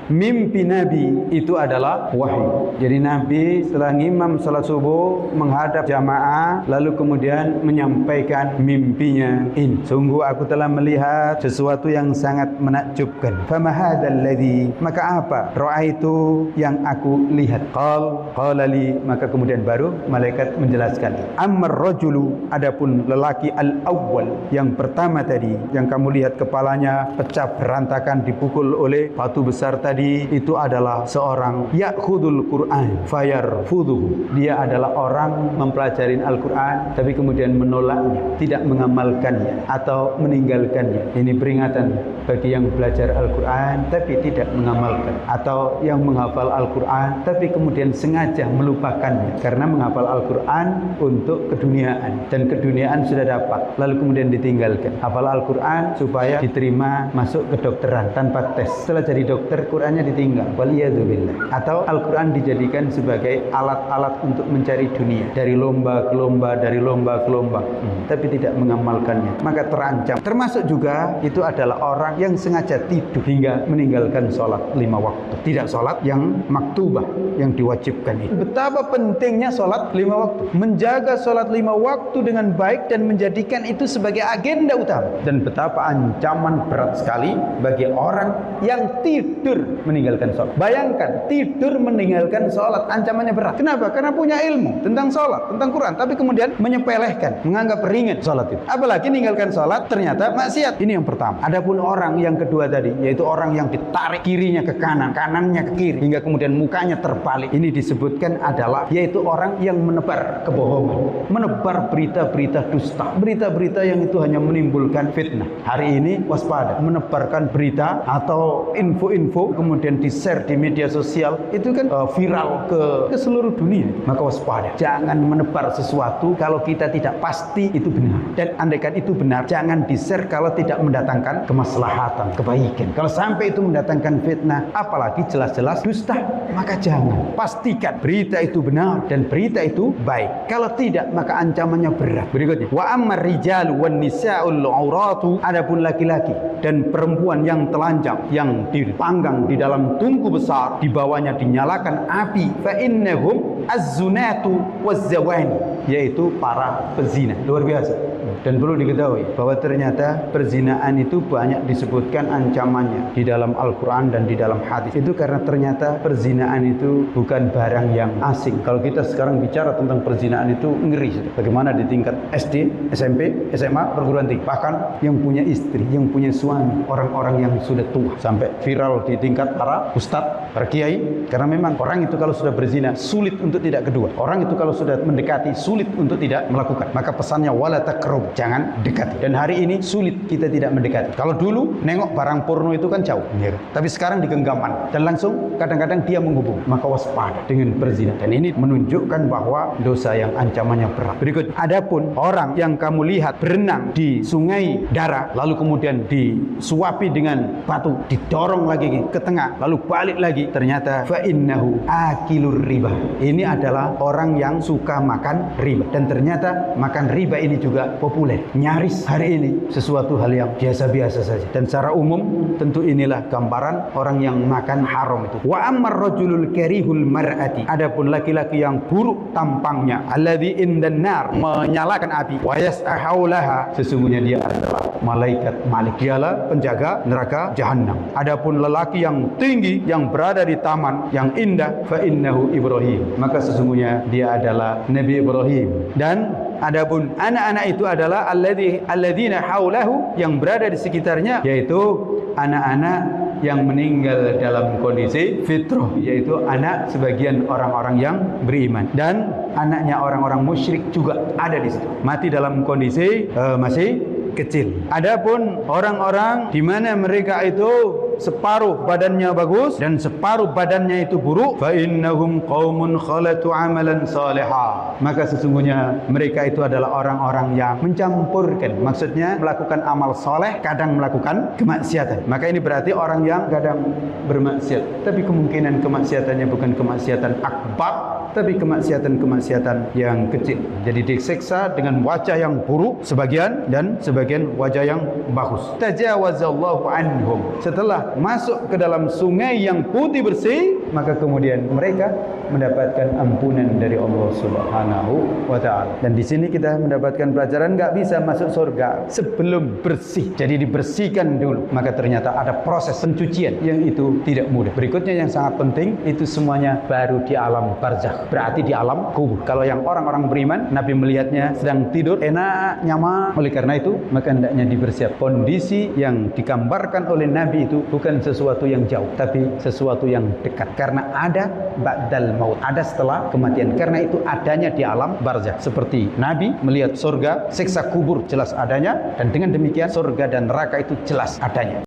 Mimpi Nabi itu adalah wahyu. Jadi Nabi setelah imam salat subuh menghadap jamaah lalu kemudian menyampaikan mimpinya ini. Sungguh aku telah melihat sesuatu yang sangat menakjubkan. Fama hadzal ladzi, maka apa? Ra'aitu yang aku lihat. Qala li, maka kemudian baru malaikat menjelaskan. Ammar rajulu, adapun lelaki al-awwal yang pertama tadi yang kamu lihat kepalanya pecah berantakan dipukul oleh batu besar tadi, itu adalah seorang ya'khudul Qur'an fayarfuduhu. Dia adalah orang mempelajari Al-Qur'an tapi kemudian menolaknya, tidak mengamalkannya atau meninggalkannya. Ini peringatan bagi yang belajar Al-Qur'an tapi tidak mengamalkan, atau yang menghafal Al-Qur'an tapi kemudian sengaja melupakannya karena menghafal Al-Qur'an untuk keduniaan, dan keduniaan sudah dapat lalu kemudian ditinggalkan. Hafal Al-Qur'an supaya diterima masuk kedokteran tanpa tes. Setelah jadi dokter, Qur'annya ditinggal. Waliyadzubillah. Atau Al-Qur'an dijadikan sebagai alat-alat untuk mencari dunia, dari lomba ke lomba, dari lomba ke lomba, tapi tidak mengamalkannya, maka terancam. Termasuk juga itu adalah orang yang sengaja tidur hingga meninggalkan sholat 5 waktu. Tidak sholat yang maktubah, yang diwajibkan itu. Betapa pentingnya sholat 5 waktu. Menjaga sholat 5 waktu dengan baik dan menjadikan itu sebagai agenda utama. Dan betapa ancaman berat sekali bagi orang yang tidur meninggalkan sholat. Bayangkan, tidur meninggalkan sholat, ancamannya berat. Kenapa? Karena punya ilmu tentang sholat, tentang Quran, tapi kemudian menyepelekan, menganggap ringan sholat itu. Apalagi meninggalkan sholat ternyata maksiat. Ini yang pertama. Adapun orang yang kedua tadi, yaitu orang yang ditarik kirinya ke kanan, kanannya ke kiri, hingga kemudian mukanya terbalik. Ini disebutkan adalah, yaitu orang yang menebar kebohongan, menebar berita-berita dusta, berita-berita yang itu hanya menimbulkan fitnah. Hari ini waspada, menebarkan berita atau info-info kemudian di-share di media sosial, itu kan viral ke seluruh dunia. Maka waspada, jangan menebar sesuatu kalau kita tidak pasti itu benar, dan andaikan itu benar, jangan di-share kalau tidak mendatangkan kemaslahatan, kebaikan. Kalau sampai itu mendatangkan fitnah, apalagi jelas-jelas dusta, maka jangan. Pastikan berita itu benar dan berita itu baik. Kalau tidak, maka ancamannya berat. Berikutnya, wa ammar rijalu wan nisa'ul auratu, adapun laki-laki dan perempuan yang telanjang, yang dipanggang di dalam tungku besar, di bawahnya dinyalakan api, fa innahum az-zunatu waz-zawani, yaitu para pezina. Luar biasa. Dan perlu diketahui bahwa ternyata perzinaan itu banyak disebutkan ancamannya di dalam Al-Quran dan di dalam hadis. Itu karena ternyata perzinaan itu bukan barang yang asing. Kalau kita sekarang bicara tentang perzinaan itu ngeri. Bagaimana di tingkat SD, SMP, SMA, perguruan tinggi. Bahkan yang punya istri, yang punya suami, orang-orang yang sudah tua. Sampai viral di tingkat para ustadz, para kiai. Karena memang orang itu kalau sudah berzina, sulit untuk tidak kedua. Orang itu kalau sudah mendekati, sulit untuk tidak melakukan. Maka pesannya wala taqrabu, jangan dekati. Dan hari ini sulit kita tidak mendekati. Kalau dulu nengok barang porno itu kan jauh, tapi sekarang di genggaman dan langsung kadang-kadang dia menghubung. Maka waspada dengan berzina. Dan ini menunjukkan bahwa dosa yang ancamannya berat. Berikut, adapun orang yang kamu lihat berenang di sungai darah, lalu kemudian disuapi dengan batu, didorong lagi ke tengah, lalu balik lagi, ternyata fa innahu akilur riba. Ini adalah orang yang suka makan riba. Dan ternyata makan riba ini juga populer. Nyaris hari ini sesuatu hal yang biasa-biasa saja. Dan secara umum tentu inilah gambaran orang yang makan haram itu. Wa ammar rajulul karihul mar'ati, adapun laki-laki yang buruk tampangnya, alladzi indan nar, menyalakan api, wa yas'aulaha, sesungguhnya dia adalah malaikat Malik, dialah penjaga neraka jahanam. Adapun lelaki yang tinggi yang berada di taman yang indah, fa innahu Ibrahim, maka sesungguhnya dia adalah Nabi Ibrahim. Dan adapun anak-anak itu adalah alladzina haulahu, yang berada di sekitarnya, yaitu anak-anak yang meninggal dalam kondisi fitrah, yaitu anak sebagian orang-orang yang beriman, dan anaknya orang-orang musyrik juga ada di situ, mati dalam kondisi masih kecil. Adapun orang-orang di mana mereka itu separuh badannya bagus dan separuh badannya itu buruk, fa innahum qaumun khalatu amalan salihah, maka sesungguhnya mereka itu adalah orang-orang yang mencampurkan, maksudnya melakukan amal soleh, kadang melakukan kemaksiatan. Maka ini berarti orang yang kadang bermaksiat, tapi kemungkinan kemaksiatannya bukan kemaksiatan akbar, tapi kemaksiatan-kemaksiatan yang kecil. Jadi disiksa dengan wajah yang buruk sebagian, dan sebagian wajah yang bagus. Tajawazallahu anhum, setelah setelah masuk ke dalam sungai yang putih bersih, maka kemudian mereka mendapatkan ampunan dari Allah Subhanahu wa taala. Dan di sini kita mendapatkan pelajaran enggak bisa masuk surga sebelum bersih. Jadi dibersihkan dulu. Maka ternyata ada proses pencucian yang itu tidak mudah. Berikutnya yang sangat penting itu semuanya baru di alam barzakh. Berarti di alam kubur. Kalau yang orang-orang beriman, Nabi melihatnya sedang tidur enak, nyaman. Oleh karena itu, maka hendaknya dipersiap. Kondisi yang digambarkan oleh Nabi itu bukan sesuatu yang jauh, tapi sesuatu yang dekat. Karena ada ba'dal maut, ada setelah kematian. Karena itu adanya di alam barzakh. Seperti Nabi melihat surga, siksa kubur jelas adanya, dan dengan demikian surga dan neraka itu jelas adanya.